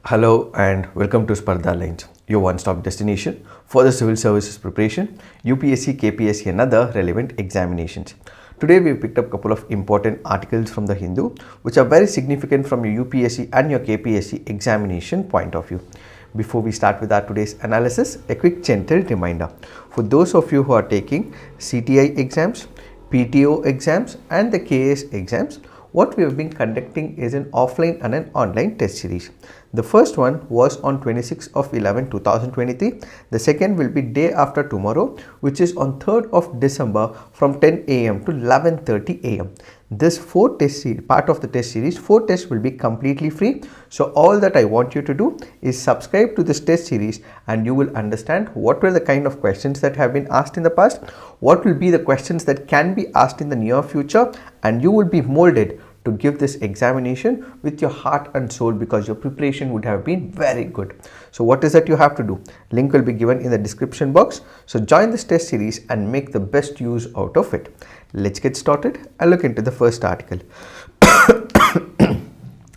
Hello and welcome to Spardha Lines, your one-stop destination for the civil services preparation, UPSC, KPSC and other relevant examinations. Today we picked up a couple of important articles from the Hindu which are very significant from your UPSC and your KPSC examination point of view. Before we start with our today's analysis, a quick gentle reminder. For those of you who are taking CTI exams, PDO exams and the KAS exams, what we have been conducting is an offline and an online test series. The first one was on 26th of 11/2023. The second will be day after tomorrow, which is on 3rd of December from 10 a.m. to 11:30 a.m. This part of the test series, 4 tests will be completely free. So all that I want you to do is subscribe to this test series and you will understand what were the kind of questions that have been asked in the past, what will be the questions that can be asked in the near future, and you will be molded to give this examination with your heart and soul because your preparation would have been very good. So what is that you have to do? Link will be given in the description box. So join this test series and make the best use out of it. Let's get started and look into the first article.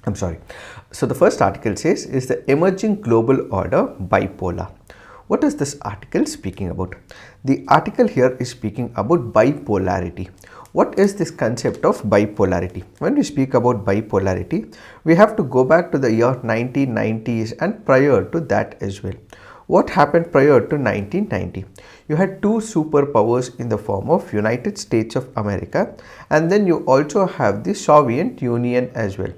I'm sorry. So the first article says is the emerging global order bipolar. What is this article speaking about? The article here is speaking about bipolarity. What is this concept of bipolarity? When we speak about bipolarity, we have to go back to the year 1990s and prior to that as well. What happened prior to 1990? You had two superpowers in the form of United States of America, and then you also have the Soviet Union as well.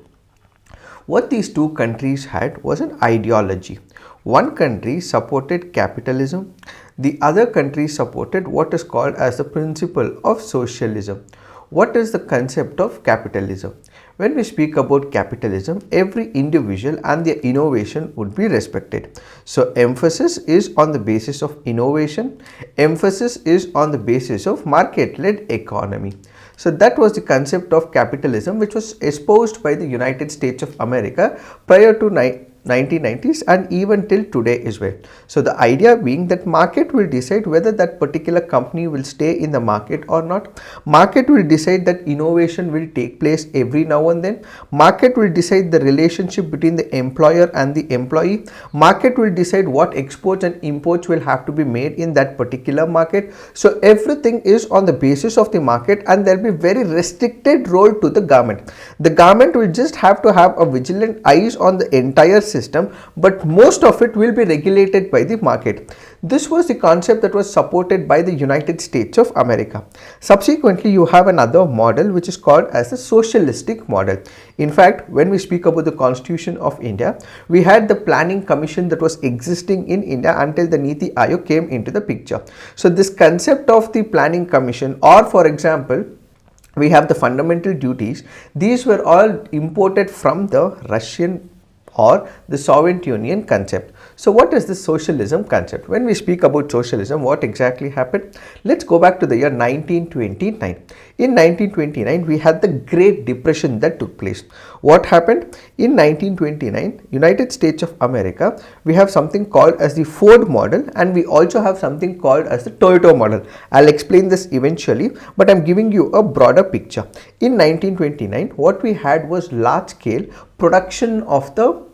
What these two countries had was an ideology. One country supported capitalism, the other country supported what is called as the principle of socialism. What is the concept of capitalism? When we speak about capitalism, every individual and their innovation would be respected. So emphasis is on the basis of innovation, emphasis is on the basis of market-led economy. So that was the concept of capitalism which was espoused by the United States of America prior to 1990s and even till today as well. So the idea being that market will decide whether that particular company will stay in the market or not. Market will decide that innovation will take place every now and then. Market will decide the relationship between the employer and the employee. Market will decide what exports and imports will have to be made in that particular market. So everything is on the basis of the market and there will be very restricted role to the government. The government will just have to have a vigilant eyes on the entire system, but most of it will be regulated by the market. This was the concept that was supported by the United States of America. Subsequently, you have another model which is called as the socialistic model. In fact, when we speak about the Constitution of India, we had the planning commission that was existing in India until the Niti Aayog came into the picture. So this concept of the planning commission, or for example, we have the fundamental duties, these were all imported from the Russian or the Soviet Union concept. So what is the socialism concept? When we speak about socialism, what exactly happened? Let's go back to the year 1929. In 1929, we had the Great Depression that took place. What happened? In 1929, United States of America, we have something called as the Ford model and we also have something called as the Toyota model. I'll explain this eventually, but I'm giving you a broader picture. In 1929, what we had was large scale production of the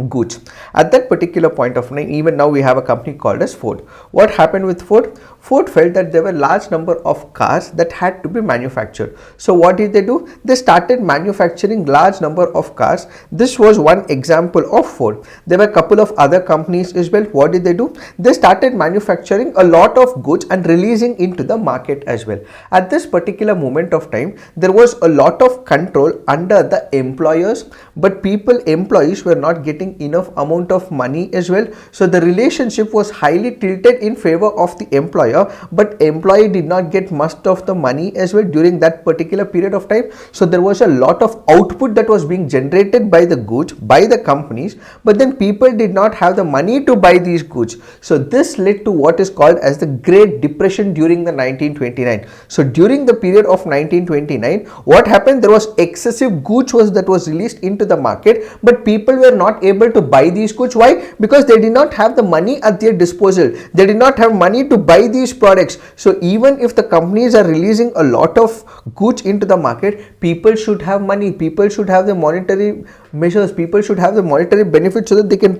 goods. At that particular point of time, even now we have a company called as Ford. What happened with Ford? Ford felt that there were large number of cars that had to be manufactured. So what did they do? They started manufacturing large number of cars. This was one example of Ford. There were a couple of other companies as well. What did they do? They started manufacturing a lot of goods and releasing into the market as well. At this particular moment of time, there was a lot of control under the employers, but employees were not getting enough amount of money as well. So the relationship was highly tilted in favor of the employer, but employee did not get much of the money as well during that particular period of time. So there was a lot of output that was being generated by the goods by the companies, but then people did not have the money to buy these goods. So this led to what is called as the Great Depression during the 1929. So during the period of 1929, what happened? There was excessive goods that was released into the market, but people were not able able to buy these goods. Why? Because they did not have the money at their disposal. They did not have money to buy these products. So even if the companies are releasing a lot of goods into the market, people should have money, people should have the monetary measures, people should have the monetary benefits so that they can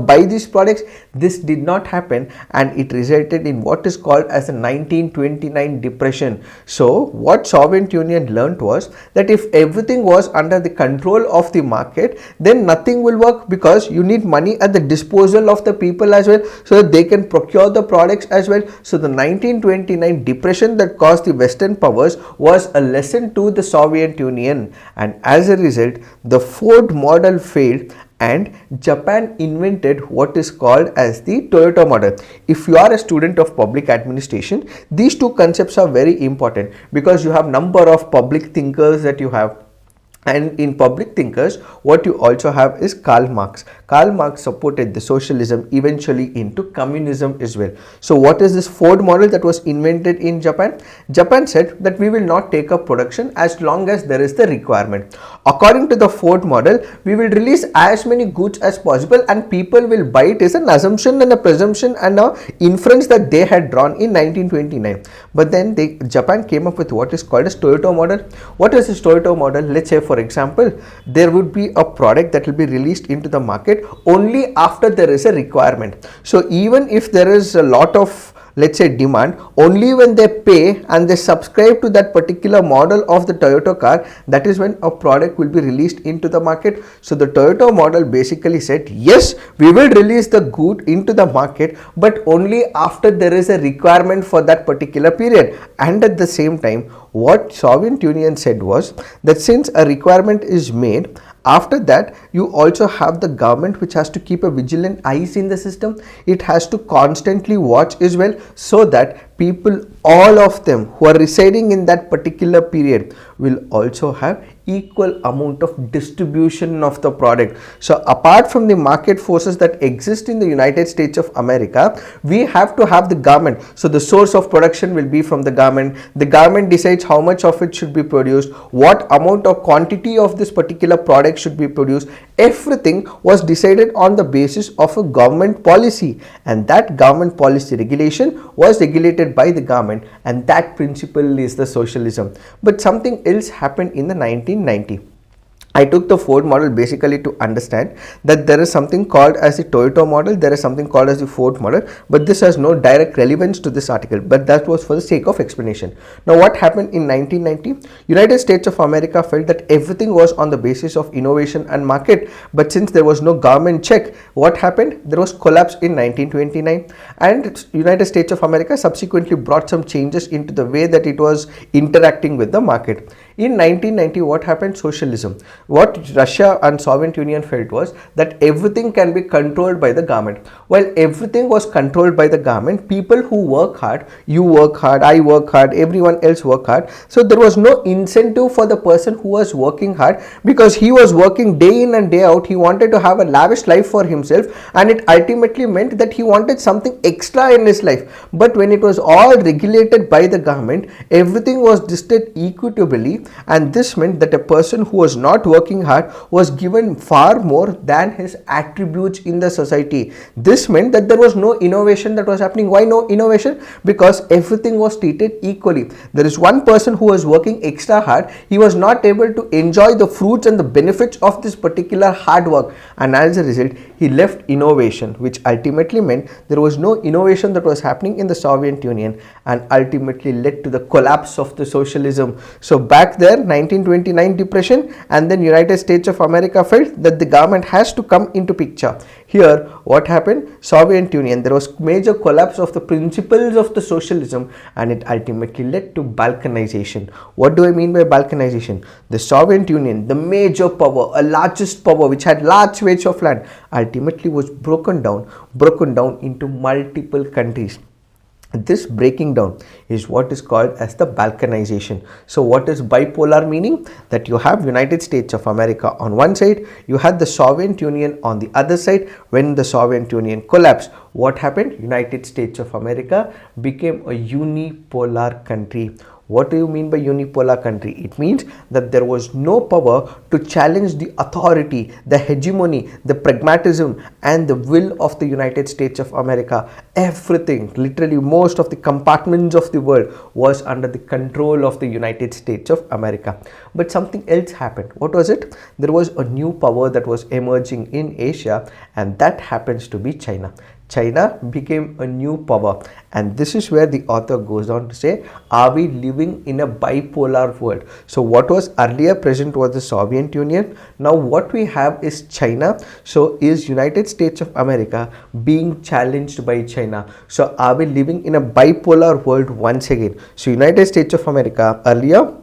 buy these products. This did not happen, and it resulted in what is called as the 1929 depression. So what Soviet Union learned was that if everything was under the control of the market, then nothing will work, because you need money at the disposal of the people as well, so that they can procure the products as well. So the 1929 depression that caused the Western powers was a lesson to the Soviet Union, and as a result the Ford model failed and Japan invented what is called as the Toyota model. If you are a student of public administration, these two concepts are very important, because you have number of public thinkers that you have. And in public thinkers, what you also have is Karl Marx. Karl Marx supported the socialism eventually into communism as well. So what is this Ford model that was invented in Japan? Japan said that we will not take up production as long as there is the requirement. According to the Ford model, we will release as many goods as possible and people will buy it. Is an assumption and a presumption and a inference that they had drawn in 1929. But then Japan came up with what is called as Toyota model. What is this Toyota model? Let's say, for example, there would be a product that will be released into the market only after there is a requirement. So even if there is a lot of, let's say, demand, only when they pay and they subscribe to that particular model of the Toyota car, that is when a product will be released into the market. So the Toyota model basically said, yes, we will release the good into the market, but only after there is a requirement for that particular period. And at the same time, what Soviet Union said was that since a requirement is made, after that you also have the government which has to keep a vigilant eyes in the system. It has to constantly watch as well, so that people, all of them who are residing in that particular period, will also have equal amount of distribution of the product. So apart from the market forces that exist in the United States of America, we have to have the government. So the source of production will be from the government. The government decides how much of it should be produced, what amount of quantity of this particular product should be produced. Everything was decided on the basis of a government policy, and that government policy regulation was regulated by the government, and that principle is the socialism. But something else happened in the 1990. I took the Ford model basically to understand that there is something called as the Toyota model, there is something called as the Ford model, but this has no direct relevance to this article, but that was for the sake of explanation. Now what happened in 1990? United States of America felt that everything was on the basis of innovation and market, but since there was no government check, what happened? There was collapse in 1929, and United States of America subsequently brought some changes into the way that it was interacting with the market. In 1990, what happened? Socialism. What Russia and Soviet Union felt was that everything can be controlled by the government. While everything was controlled by the government, people who work hard, you work hard, I work hard, everyone else work hard. So there was no incentive for the person who was working hard, because he was working day in and day out. He wanted to have a lavish life for himself, and it ultimately meant that he wanted something extra in his life. But when it was all regulated by the government, everything was distributed equitably, and this meant that a person who was not working hard was given far more than his attributes in the society. This meant that there was no innovation that was happening. Why no innovation? Because everything was treated equally. There is one person who was working extra hard, he was not able to enjoy the fruits and the benefits of this particular hard work, and as a result he left innovation, which ultimately meant there was no innovation that was happening in the Soviet Union, and ultimately led to the collapse of the socialism. So back there, 1929 depression, and then United States of America felt that the government has to come into picture. Here what happened? Soviet Union, there was major collapse of the principles of the socialism, and it ultimately led to balkanization. What do I mean by balkanization? The Soviet Union, the major power, a largest power which had large swathes of land, ultimately was broken down into multiple countries. This breaking down is what is called as the balkanization. So what is bipolar meaning? That you have United States of America on one side, you had the Soviet Union on the other side. When the Soviet Union collapsed, what happened? United States of America became a unipolar country. What do you mean by unipolar country? It means that there was no power to challenge the authority, the hegemony, the pragmatism and the will of the United States of America. Everything, literally most of the compartments of the world was under the control of the United States of America. But something else happened. What was it? There was a new power that was emerging in Asia, and that happens to be China. China became a new power, and this is where the author goes on to say, are we living in a bipolar world? So what was earlier present was the Soviet Union. Now what we have is China. So is United States of America being challenged by China? So are we living in a bipolar world once again? So United States of America earlier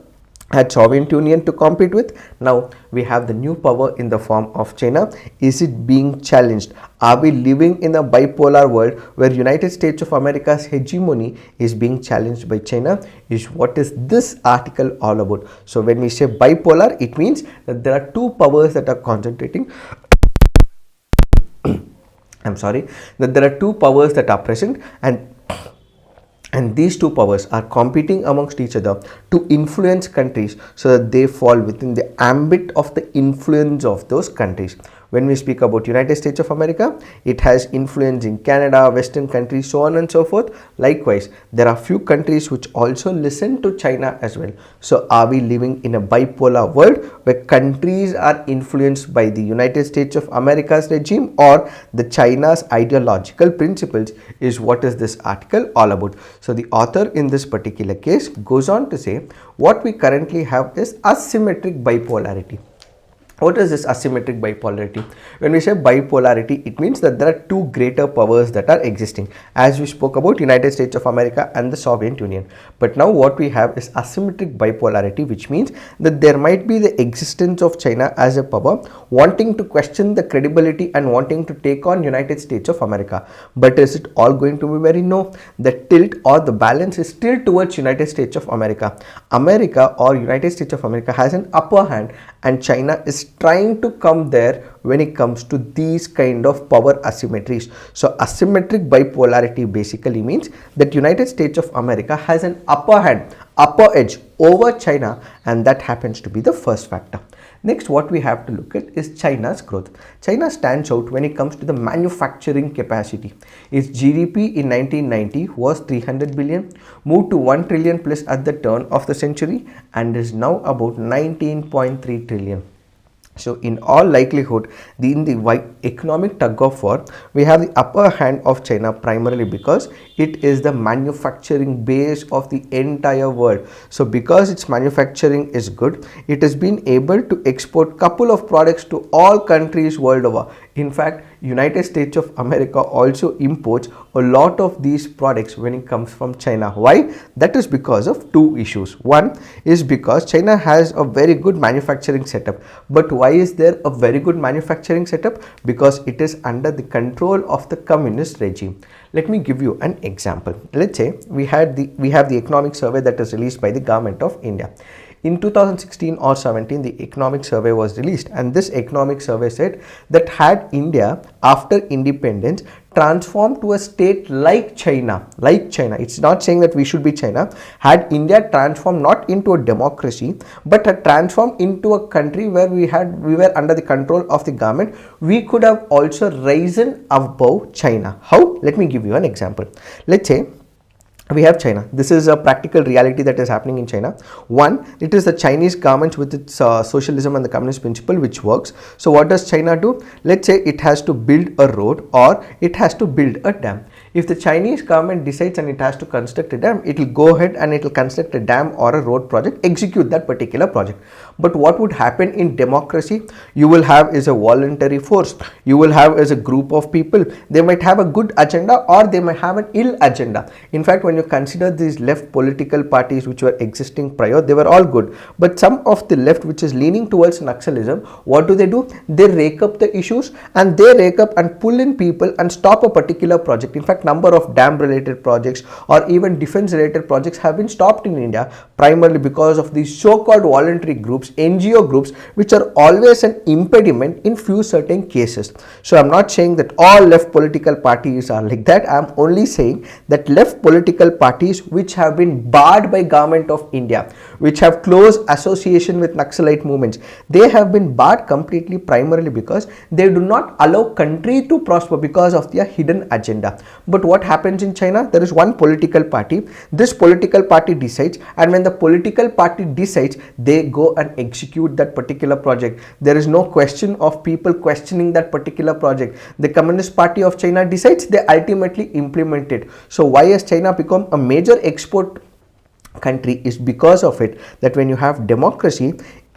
had Soviet Union to compete with. Now we have the new power in the form of China. Is it being challenged? Are we living in a bipolar world where United States of America's hegemony is being challenged by China? Is what is this article all about? So when we say bipolar, it means that there are two powers that are concentrating. That there are two powers that are present, and these two powers are competing amongst each other to influence countries so that they fall within the ambit of the influence of those countries. When we speak about United States of America, it has influence in Canada, Western countries, so on and so forth. Likewise, there are few countries which also listen to China as well. So are we living in a bipolar world where countries are influenced by the United States of America's regime or the China's ideological principles? Is what is this article all about? So the author in this particular case goes on to say what we currently have is asymmetric bipolarity. What is this asymmetric bipolarity? When we say bipolarity, it means that there are two greater powers that are existing, as we spoke about United States of America and the Soviet Union. But now what we have is asymmetric bipolarity, which means that there might be the existence of China as a power wanting to question the credibility and wanting to take on United States of America. But is it all going to be very no? The tilt or the balance is still towards United States of America. America or United States of America has an upper hand, and China is trying to come there when it comes to these kind of power asymmetries. So asymmetric bipolarity basically means that United States of America has an upper hand, upper edge over China, and that happens to be the first factor. Next, what we have to look at is China's growth. China stands out when it comes to the manufacturing capacity. Its GDP in 1990 was 300 billion, moved to 1 trillion plus at the turn of the century, and is now about 19.3 trillion. So in all likelihood, in the economic tug of war, we have the upper hand of China primarily because it is the manufacturing base of the entire world. So because its manufacturing is good, it has been able to export couple of products to all countries world over. In fact, United States of America also imports a lot of these products when it comes from China. Why? That is because of two issues. One is because China has a very good manufacturing setup. But why is there a very good manufacturing setup? Because it is under the control of the communist regime. Let me give you an example. Let's say we have the economic survey that is released by the government of India. In 2016 or 17, the economic survey was released, and this economic survey said that had India after independence transformed to a state like China, it's not saying that we should be China, had India transformed not into a democracy but had transformed into a country where we were under the control of the government, we could have also risen above China. How? Let me give you an example. Let's say we have China. This is a practical reality that is happening in China. One, it is the Chinese government with its socialism and the communist principle which works. So what does China do? Let's say it has to build a road or it has to build a dam. If the Chinese government decides and it has to construct a dam, it will go ahead and it will construct a dam or a road project, execute that particular project. But what would happen in democracy? You will have is a voluntary force. You will have as a group of people. They might have a good agenda or they might have an ill agenda. In fact, when you consider these left political parties which were existing prior, they were all good. But some of the left which is leaning towards Naxalism, what do? They rake up the issues and they rake up and pull in people and stop a particular project. In fact, number of dam related projects or even defense related projects have been stopped in India, primarily because of these so-called voluntary groups, NGO groups, which are always an impediment in few certain cases. So I'm not saying that all left political parties are like that. I'm only saying that left political parties which have been barred by government of India, which have close association with Naxalite movements, they have been barred completely, primarily because they do not allow country to prosper because of their hidden agenda. But what happens in China? There is one political party. This political party decides, and when the political party decides, they go and execute that particular project. There is no question of people questioning that particular project. The Communist Party of China decides, they ultimately implement it. So why has China become a major export country? Is because of it, that when you have democracy,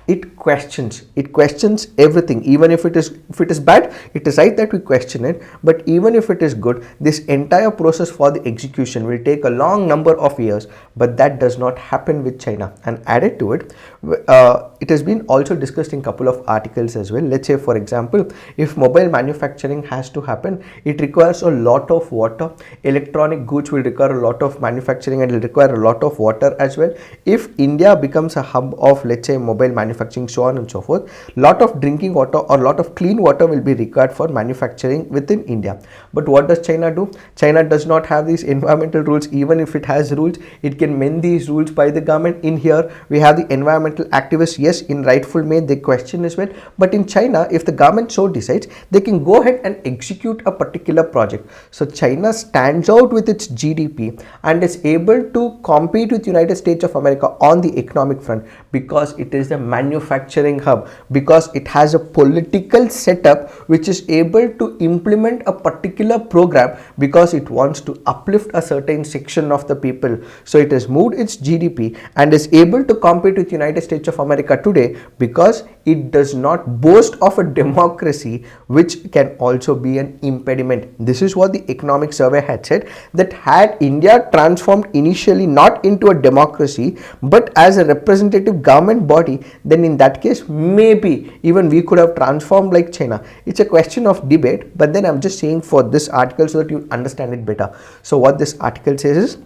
it questions everything. Even if it is bad, it is right that we question it, but even if it is good, this entire process for the execution will take a long number of years. But that does not happen with China. And added to it, it has been also discussed in couple of articles as well. Let's say, for example, if mobile manufacturing has to happen, it requires a lot of water. Electronic goods will require a lot of manufacturing and will require a lot of water as well. If India becomes a hub of, let's say, mobile manufacturing, so on and so forth, lot of drinking water or lot of clean water will be required for manufacturing within India. But what does China do? China does not have these environmental rules. Even if it has rules, it can mend these rules by the government. In here, we have the environmental activists. Yes, in rightful way, they question as well. But in China, if the government so decides, they can go ahead and execute a particular project. So China stands out with its GDP and is able to compete with United States of America on the economic front because it is the manufacturing hub, because it has a political setup which is able to implement a particular program because it wants to uplift a certain section of the people. So it has moved its GDP and is able to compete with United States of America today because it does not boast of a democracy, which can also be an impediment. This is what the economic survey had said, that had India transformed initially not into a democracy but as a representative government body, then in that case maybe even we could have transformed like China. It's a question of debate, but then I'm just saying for this article so that you understand it better. So what this article says is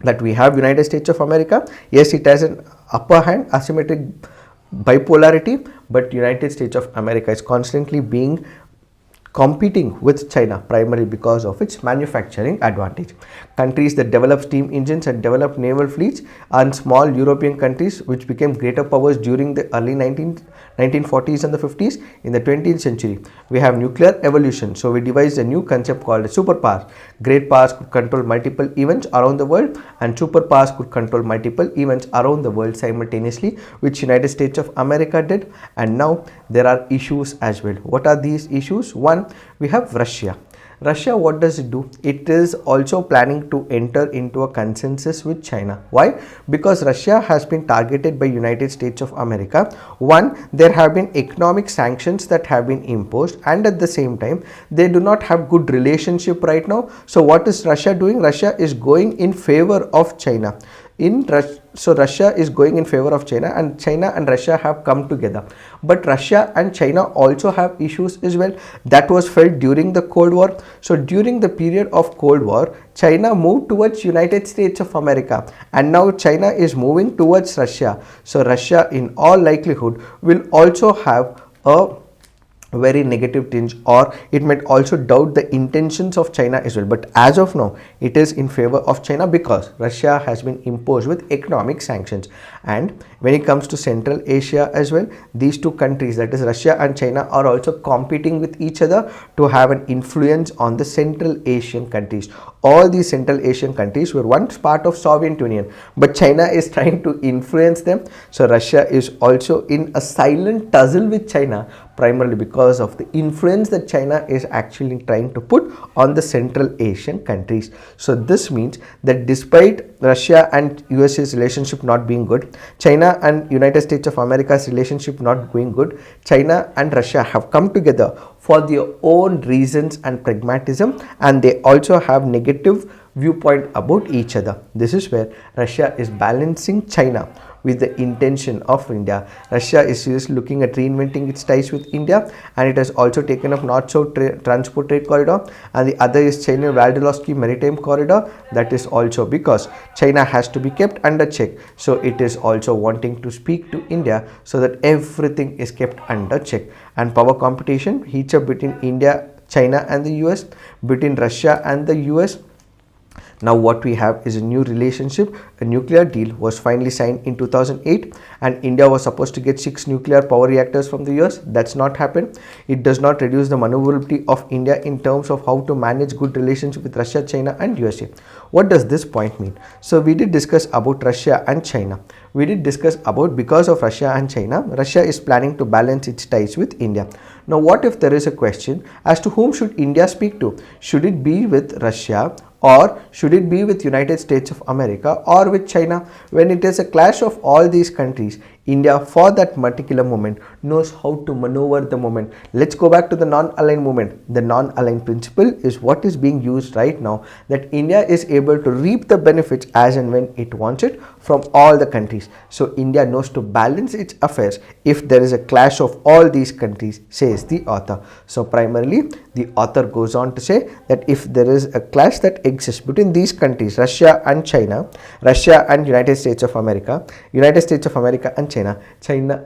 that we have United States of America. Yes, it has an upper hand, asymmetric bipolarity, but United States of America is constantly being competing with China primarily because of its manufacturing advantage. Countries that develop steam engines and develop naval fleets and small European countries which became greater powers during the early 1940s and the 50s. In the 20th century, we have nuclear evolution. So we devised a new concept called superpowers. Great powers could control multiple events around the world, and superpowers could control multiple events around the world simultaneously, which United States of America did. And now there are issues as well. What are these issues? One, we have Russia. Russia, what does it do? It is also planning to enter into a consensus with China. Why? Because Russia has been targeted by United States of America. One, there have been economic sanctions that have been imposed, and at the same time, they do not have good relationship right now. So what is Russia doing? Russia is going in favor of China. So Russia is going in favor of China, and China and Russia have come together. But Russia and China also have issues as well. That was felt during the Cold War. So during the period of Cold War, China moved towards United States of America, and now China is moving towards Russia. So Russia in all likelihood will also have a very negative tinge, or it might also doubt the intentions of China as well. But as of now, it is in favor of China because Russia has been imposed with economic sanctions. And when it comes to Central Asia as well, these two countries, that is Russia and China, are also competing with each other to have an influence on the Central Asian countries. All these Central Asian countries were once part of Soviet Union, but China is trying to influence them. So Russia is also in a silent tussle with China, primarily because of the influence that China is actually trying to put on the Central Asian countries. So this means that despite Russia and USA's relationship not being good, China and United States of America's relationship not going good, China and Russia have come together for their own reasons and pragmatism, and they also have negative viewpoint about each other. This is where Russia is balancing China with the intention of India. Russia is seriously looking at reinventing its ties with India, and it has also taken up North-South transport trade corridor, and the other is China-Valdolowski maritime corridor. That is also because China has to be kept under check, so it is also wanting to speak to India so that everything is kept under check. And power competition heats up between India, China and the US, between Russia and the US. Now what we have is a new relationship. A nuclear deal was finally signed in 2008, and India was supposed to get 6 nuclear power reactors from the US. That's not happened. It does not reduce the maneuverability of India in terms of how to manage good relationship with Russia, China and USA. What does this point mean? So we did discuss about Russia and China. We did discuss about because of Russia and China, Russia is planning to balance its ties with India. Now what if there is a question as to whom should India speak to? Should it be with Russia, or should it be with United States of America, or with China? When it is a clash of all these countries, India for that particular moment knows how to maneuver the moment. Let's go back to the non-aligned moment. The non-aligned principle is what is being used right now, that India is able to reap the benefits as and when it wants it from all the countries. So India knows to balance its affairs if there is a clash of all these countries, says the author. So primarily the author goes on to say that if there is a clash that exists between these countries, Russia and China, Russia and United States of America, United States of America and China,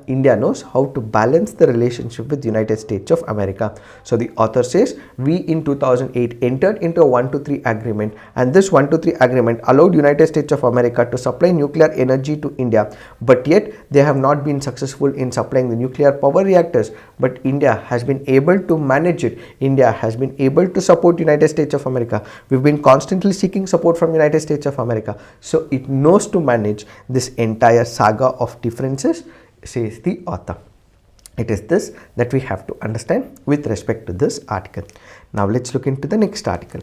India knows how to balance the relationship with United States of America. So the author says we in 2008 entered into a 1-2-3 agreement, and this 1-2-3 agreement allowed United States of America to supply nuclear energy to India, but yet they have not been successful in supplying the nuclear power reactors, but India has been able to manage it. India has been able to support United States of America. We've been constantly seeking support from United States of America, so it knows to manage this entire saga of differences, says the author. It is this that we have to understand with respect to this article. Now let's look into the next article.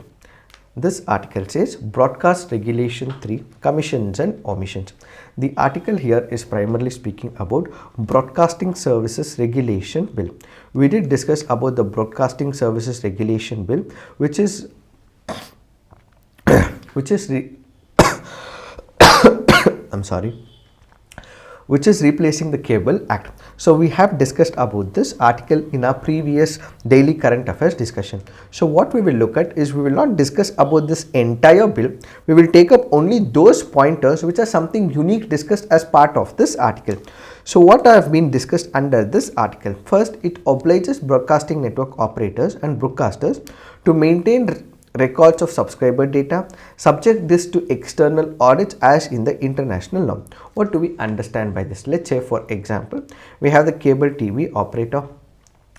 This article says Broadcast Regulation 3, Commissions and Omissions. The article here is primarily speaking about Broadcasting Services Regulation Bill. We did discuss about the Broadcasting Services Regulation Bill, which is which is replacing the Cable Act. So we have discussed about this article in our previous daily current affairs discussion. So what we will look at is, we will not discuss about this entire bill. We will take up only those pointers which are something unique discussed as part of this article. So what have been discussed under this article? First, it obliges broadcasting network operators and broadcasters to maintain records of subscriber data, subject this to external audits as in the international norm. What do we understand by this? Let's say for example, we have the cable TV operator,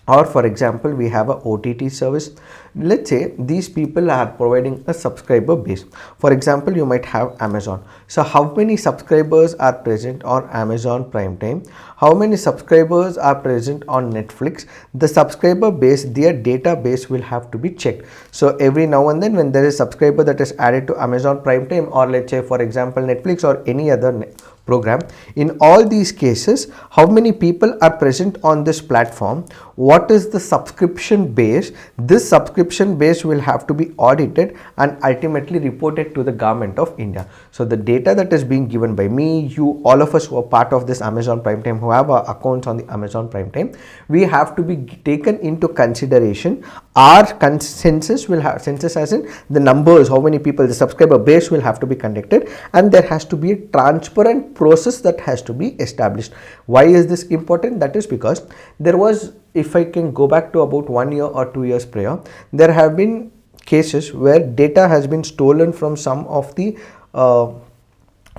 or for example we have a OTT service. Let's say these people are providing a subscriber base. For example, you might have Amazon. So how many subscribers are present on Amazon Prime Time? How many subscribers are present on Netflix? The subscriber base, their database will have to be checked. So every now and then when there is subscriber that is added to Amazon Prime Time, or let's say for example Netflix or any other program, in all these cases, how many people are present on this platform? What is the subscription base? This subscription base will have to be audited and ultimately reported to the government of India. So the data that is being given by me, you, all of us who are part of this Amazon Prime Time, who have our accounts on the Amazon Prime Time, we have to be taken into consideration. Our census will have, census as in the numbers, how many people, the subscriber base will have to be conducted, and there has to be a transparent process that has to be established. Why is this important? That is because there was, if I can go back to about 1 year or 2 years prior, there have been cases where data has been stolen from some of the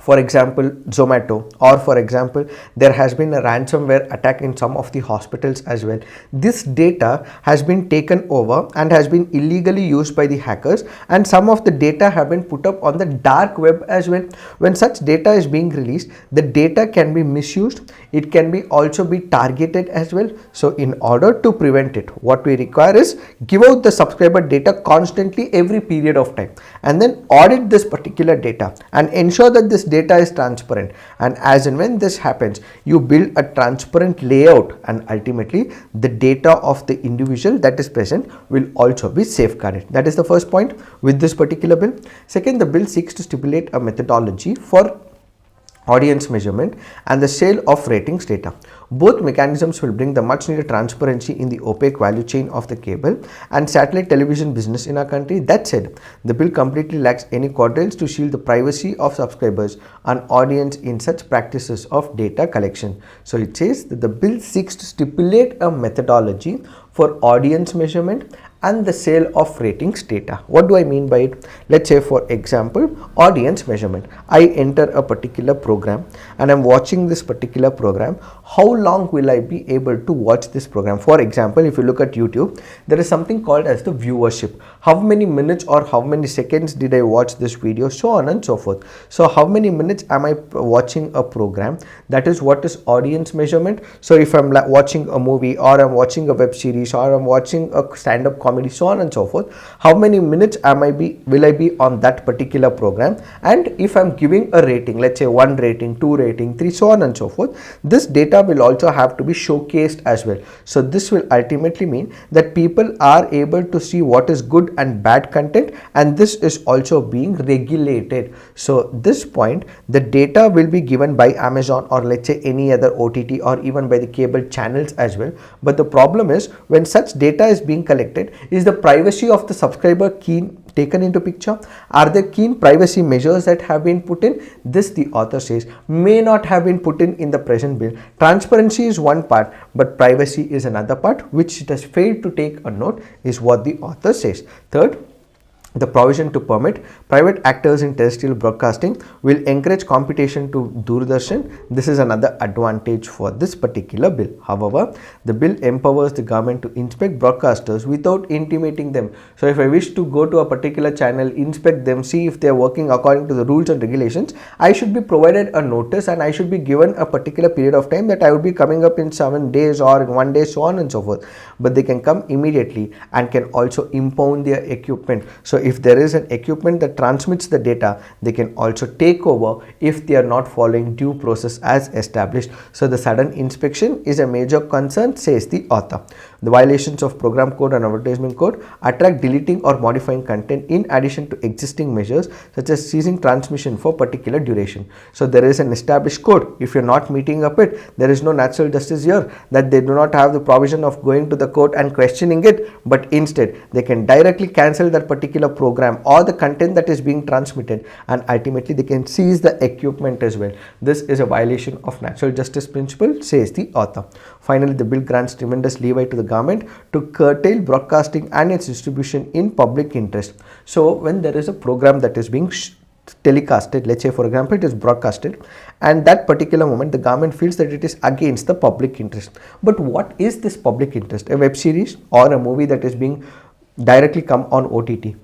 for example Zomato, or for example there has been a ransomware attack in some of the hospitals as well. This data has been taken over and has been illegally used by the hackers, and some of the data have been put up on the dark web as well. When such data is being released, the data can be misused, it can be also be targeted as well. So in order to prevent it, what we require is give out the subscriber data constantly every period of time, and then audit this particular data and ensure that this data is transparent. And as and when this happens, you build a transparent layout, and ultimately the data of the individual that is present will also be safeguarded. That is the first point with this particular bill. Second, the bill seeks to stipulate a methodology for audience measurement, and the sale of ratings data. Both mechanisms will bring the much needed transparency in the opaque value chain of the cable and satellite television business in our country. That said, the bill completely lacks any guardrails to shield the privacy of subscribers and audience in such practices of data collection. So it says that the bill seeks to stipulate a methodology for audience measurement and the sale of ratings data. What do I mean by it? Let's say, for example, audience measurement. I enter a particular program and I'm watching this particular program. How long will I be able to watch this program? For example, if you look at YouTube, there is something called as the viewership. How many minutes or how many seconds did I watch this video, so on and so forth. So how many minutes am I watching a program? That is what is audience measurement. So if I'm watching a movie, or I'm watching a web series, or I'm watching a stand-up comedy, so on and so forth, how many minutes will I be on that particular program? And if I'm giving a rating, let's say 1 rating, 2 rating, 3, so on and so forth, this data will also have to be showcased as well. So this will ultimately mean that people are able to see what is good and bad content, and this is also being regulated. So this point, the data will be given by Amazon, or let's say any other OTT, or even by the cable channels as well. But the problem is, when such data is being collected, is the privacy of the subscriber taken into picture? Are there keen privacy measures that have been put in? This, the author says, may not have been put in the present bill. Transparency is one part, but privacy is another part, which it has failed to take a note, is what the author says. Third, the provision to permit private actors in terrestrial broadcasting will encourage competition to Doordarshan. This is another advantage for this particular bill. However, the bill empowers the government to inspect broadcasters without intimating them. So if I wish to go to a particular channel, inspect them, see if they are working according to the rules and regulations, I should be provided a notice, and I should be given a particular period of time that I will be coming up in 7 days or in 1 day, so on and so forth. But they can come immediately and can also impound their equipment. So if there is an equipment that transmits the data, they can also take over if they are not following due process as established. So the sudden inspection is a major concern, says the author. The violations of program code and advertisement code attract deleting or modifying content in addition to existing measures such as ceasing transmission for particular duration. So there is an established code. If you're not meeting up it, there is no natural justice here, that they do not have the provision of going to the court and questioning it, but instead they can directly cancel that particular program or the content that is being transmitted, and ultimately they can seize the equipment as well. This is a violation of natural justice principle, says the author. Finally, the bill grants tremendous leeway to the government to curtail broadcasting and its distribution in public interest. So when there is a program that is being telecasted, let's say for example it is broadcasted, and that particular moment the government feels that it is against the public interest. But what is this public interest? A web series or a movie that is being directly come on OTT.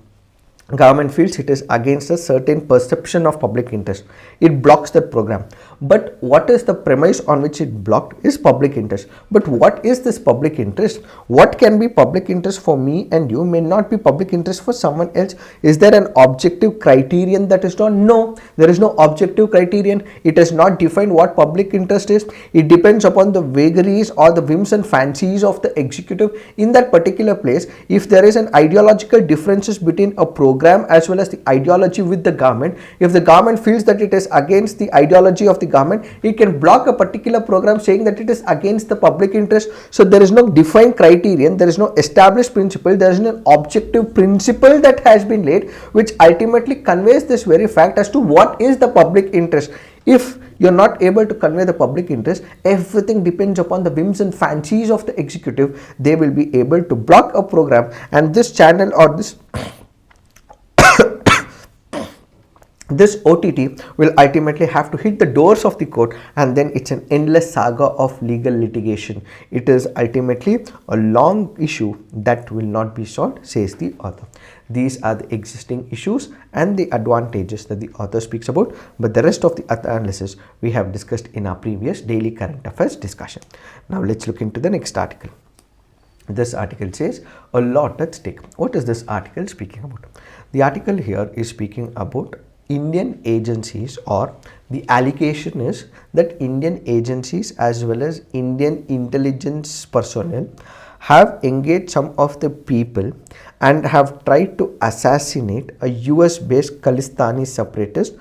Government feels it is against a certain perception of public interest. It blocks that program. But what is the premise on which it blocked is public interest. But what is this public interest? What can be public interest for me and you may not be public interest for someone else. Is there an objective criterion that is done? No, there is no objective criterion. It is not defined what public interest is. It depends upon the vagaries or the whims and fancies of the executive in that particular place. If there is an ideological differences between a program as well as the ideology with the government, if the government feels that it is against the ideology of the government, it can block a particular program saying that it is against the public interest. So there is no defined criterion, there is no established principle, there is no objective principle that has been laid, which ultimately conveys this very fact as to what is the public interest. If you are not able to convey the public interest, everything depends upon the whims and fancies of the executive. They will be able to block a program, and this channel or this OTT will ultimately have to hit the doors of the court, and then it's an endless saga of legal litigation. It is ultimately a long issue that will not be solved, says the author. These are the existing issues and the advantages that the author speaks about, but the rest of the analysis we have discussed in our previous daily current affairs discussion. Now let's look into the next article. This article says a lot at stake. What is this article speaking about? The article here is speaking about Indian agencies, or the allegation is that Indian agencies as well as Indian intelligence personnel have engaged some of the people and have tried to assassinate a US based Khalistani separatist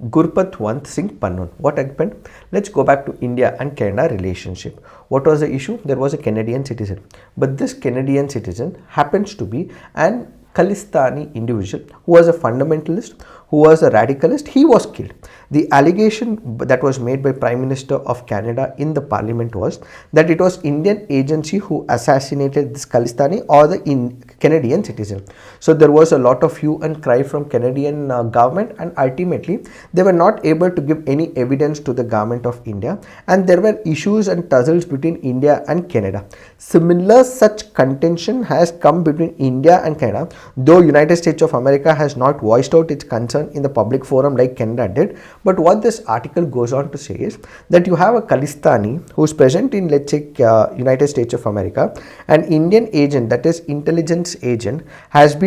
Gurpatwant Singh Pannu. What happened? Let's go back to India and Canada relationship. What was the issue? There was a Canadian citizen, but this Canadian citizen happens to be an Khalistani individual who was a fundamentalist, who was a radicalist. He was killed. The allegation that was made by Prime Minister of Canada in the Parliament was that it was Indian agency who assassinated this Khalistani or the Canadian citizen. So there was a lot of hue and cry from Canadian government, and ultimately they were not able to give any evidence to the government of India, and there were issues and tussles between India and Canada. Similar such contention has come between India and Canada, though United States of America has not voiced out its concern in the public forum like Canada did. But what this article goes on to say is that you have a Khalistani who is present in, let's say, United States of America. An Indian agent, that is intelligence agent, has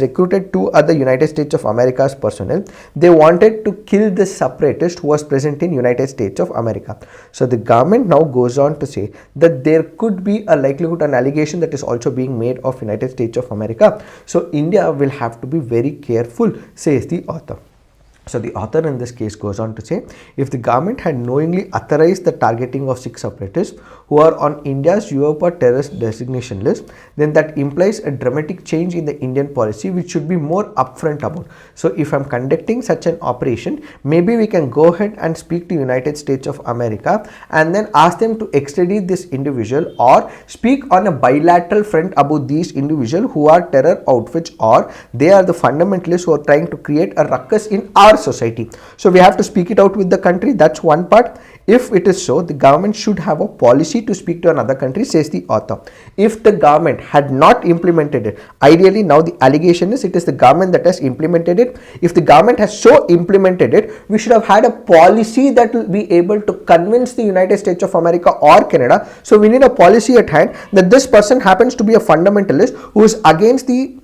recruited two other United States of America's personnel. They wanted to kill this separatist who was present in United States of America. So the government now goes on to say that there could be a likelihood, an allegation that is also being made of United States of America. So India will have to be very careful, says the author. So the author in this case goes on to say, if the government had knowingly authorized the targeting of 6 separatists who are on India's UPSC terrorist designation list, then that implies a dramatic change in the Indian policy which should be more upfront about. So if I'm conducting such an operation, maybe we can go ahead and speak to United States of America and then ask them to extradite this individual, or speak on a bilateral front about these individuals who are terror outfits, or they are the fundamentalists who are trying to create a ruckus in our society. So we have to speak it out with the country. That's one part. If it is so, the government should have a policy to speak to another country, says the author. If the government had not implemented it, ideally now the allegation is it is the government that has implemented it. If the government has so implemented it, we should have had a policy that will be able to convince the United States of America or Canada. So we need a policy at hand that this person happens to be a fundamentalist who is against the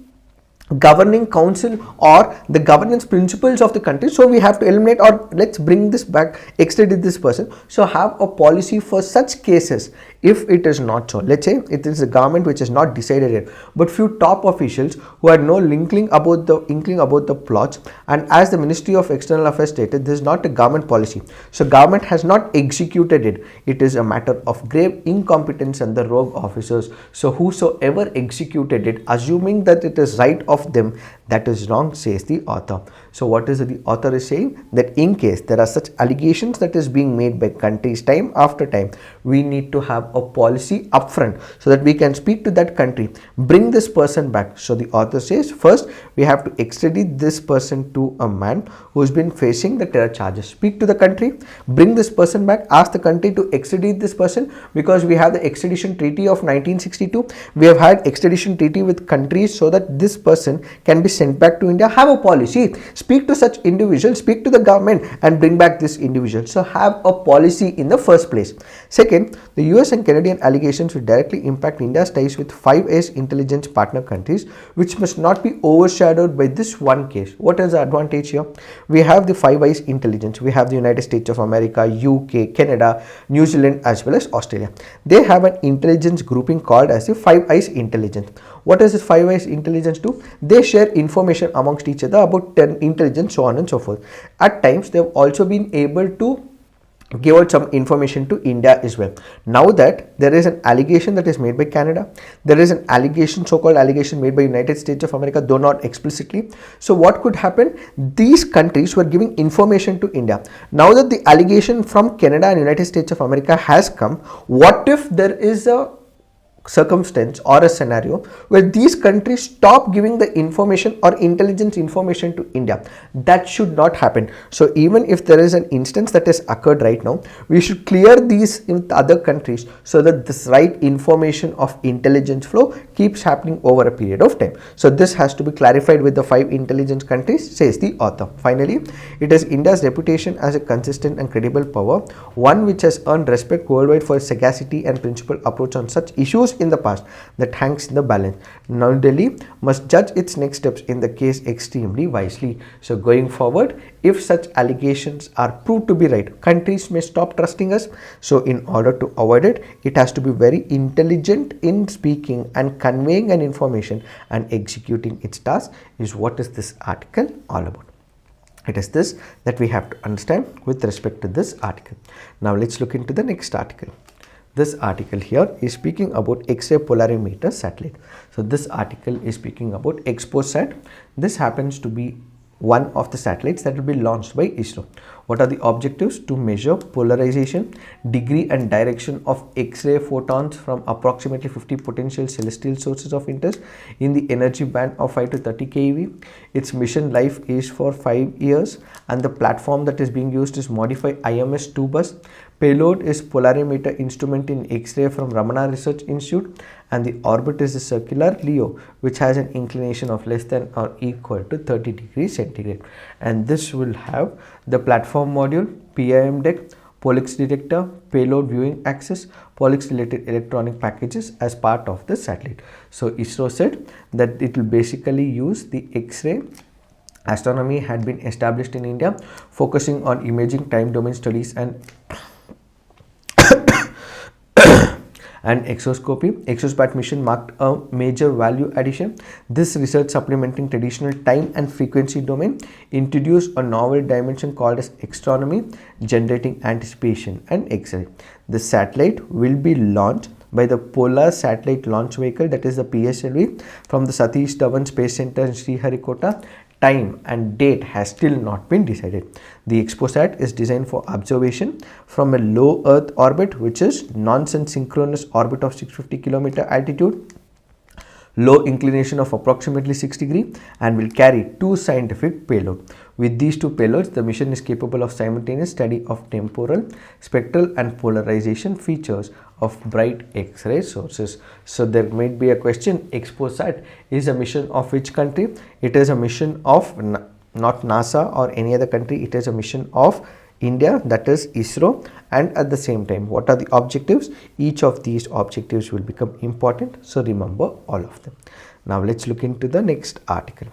governing council or the governance principles of the country. So we have to eliminate, or let's bring this back, extradite this person. So have a policy for such cases. If it is not so, let's say it is the government which has not decided it, but few top officials who had no inkling about the plots, and as the Ministry of External Affairs stated, this is not a government policy. So government has not executed it. It is a matter of grave incompetence and the rogue officers. So whosoever executed it, assuming that it is right of them, that is wrong, says the author. So what is the author is saying? That in case there are such allegations that is being made by countries time after time, we need to have a policy upfront so that we can speak to that country, bring this person back. So the author says, first we have to extradite this person to a man who has been facing the terror charges. Speak to the country, bring this person back, ask the country to extradite this person, because we have the extradition treaty of 1962. We have had extradition treaty with countries so that this person can be sent back to India. Have a policy, speak to such individuals, speak to the government and bring back this individual. So have a policy in the first place. Second, the US and Canadian allegations will directly impact India's ties with 5 IAS intelligence partner countries, which must not be overshadowed by this one case. What is the advantage here? We have the 5 IAS intelligence. We have the United States of America, UK, Canada, New Zealand as well as Australia. They have an intelligence grouping called as the 5 IAS intelligence. What does this 5 IAS intelligence do? They share information amongst each other about intelligence, so on and so forth. At times, they have also been able to give out some information to India as well. Now that there is an allegation that is made by Canada, there is an allegation, so-called allegation made by United States of America, though not explicitly. So what could happen? These countries were giving information to India. Now that the allegation from Canada and United States of America has come, what if there is a circumstance or a scenario where these countries stop giving the information or intelligence information to India? That should not happen. So even if there is an instance that has occurred right now, we should clear these in other countries so that this right information of intelligence flow keeps happening over a period of time. So this has to be clarified with the 5 intelligence countries, says the author. Finally, it is India's reputation as a consistent and credible power, one which has earned respect worldwide for its sagacity and principled approach on such issues in the past, that hangs in the balance. Now Delhi must judge its next steps in the case extremely wisely. So going forward, if such allegations are proved to be right, countries may stop trusting us. So in order to avoid it, it has to be very intelligent in speaking and conveying an information and executing its task, is what is this article all about. It is this that we have to understand with respect to this article. Now let's look into the next article. This article here is speaking about X-ray polarimeter satellite. So this article is speaking about XPOSat. This happens to be one of the satellites that will be launched by ISRO. What are the objectives? To measure polarization, degree and direction of X-ray photons from approximately 50 potential celestial sources of interest in the energy band of 5 to 30 keV. Its mission life is for 5 years and the platform that is being used is modified IMS 2 bus. Payload is polarimeter instrument in X-ray from Ramana Research Institute, and the orbit is a circular LEO which has an inclination of less than or equal to 30 degrees centigrade. And this will have the platform module, PIM deck, Polix detector, payload viewing axis, Polix related electronic packages as part of the satellite. So ISRO said that it will basically use the X-ray astronomy had been established in India, focusing on imaging, time domain studies and exoscopy. Exospat mission marked a major value addition. This research, supplementing traditional time and frequency domain, introduced a novel dimension called as astronomy, generating anticipation and X-ray. The satellite will be launched by the Polar Satellite Launch Vehicle, that is the PSLV, from the Satish Dhawan Space Center in Sriharikota. Time and date has still not been decided. The XPOSat is designed for observation from a low Earth orbit, which is nonsense synchronous orbit of 650 km altitude, low inclination of approximately 6 degree, and will carry 2 scientific payloads. With these 2 payloads, the mission is capable of simultaneous study of temporal, spectral and polarization features of bright X-ray sources. So there might be a question, XPOSat is a mission of which country? It is a mission of not NASA or any other country, it is a mission of India, that is ISRO. And at the same time, what are the objectives? Each of these objectives will become important, so remember all of them. Now let's look into the next article.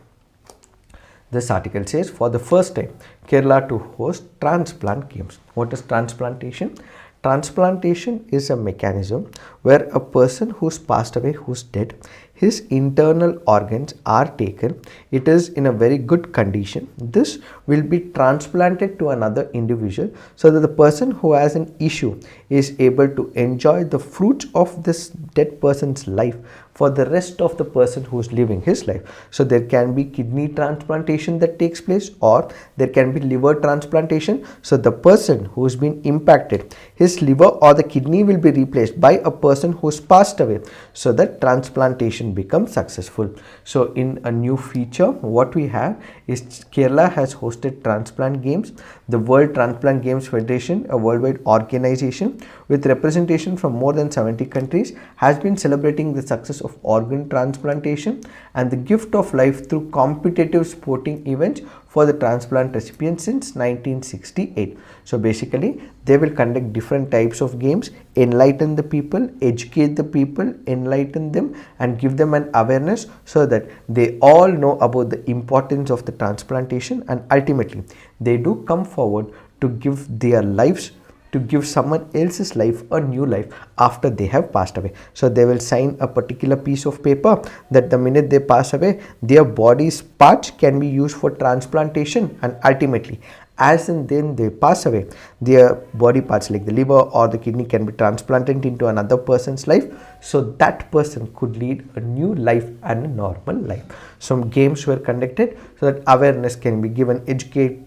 This article says, for the first time, Kerala to host transplant games. What is transplantation? Transplantation is a mechanism where a person who's passed away, who's dead, his internal organs are taken. It is in a very good condition. This will be transplanted to another individual so that the person who has an issue is able to enjoy the fruits of this dead person's life for the rest of the person who is living his life. So there can be kidney transplantation that takes place, or there can be liver transplantation. So the person who has been impacted, his liver or the kidney will be replaced by a person who has passed away, so that transplantation becomes successful. So in a new feature, what we have is Kerala has hosted transplant games. The World Transplant Games Federation, a worldwide organization with representation from more than 70 countries, has been celebrating the success of organ transplantation and the gift of life through competitive sporting events for the transplant recipients since 1968. So basically, they will conduct different types of games, enlighten the people, educate the people, enlighten them and give them an awareness so that they all know about the importance of the transplantation, and ultimately they do come forward to give their lives, to give someone else's life a new life after they have passed away. So they will sign a particular piece of paper that the minute they pass away, their body's parts can be used for transplantation, and ultimately as and then they pass away, their body parts like the liver or the kidney can be transplanted into another person's life, so that person could lead a new life and a normal life. Some games were conducted so that awareness can be given, education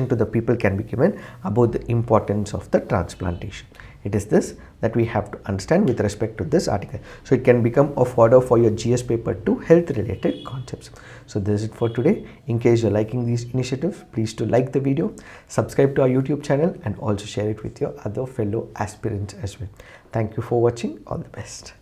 to the people can be given about the importance of the transplantation. It is this that we have to understand with respect to this article. So it can become a fodder for your GS paper 2 health related concepts. So this is it for today. In case you're liking these initiatives, please do like the video, subscribe to our YouTube channel and also share it with your other fellow aspirants as well. Thank you for watching. All the best.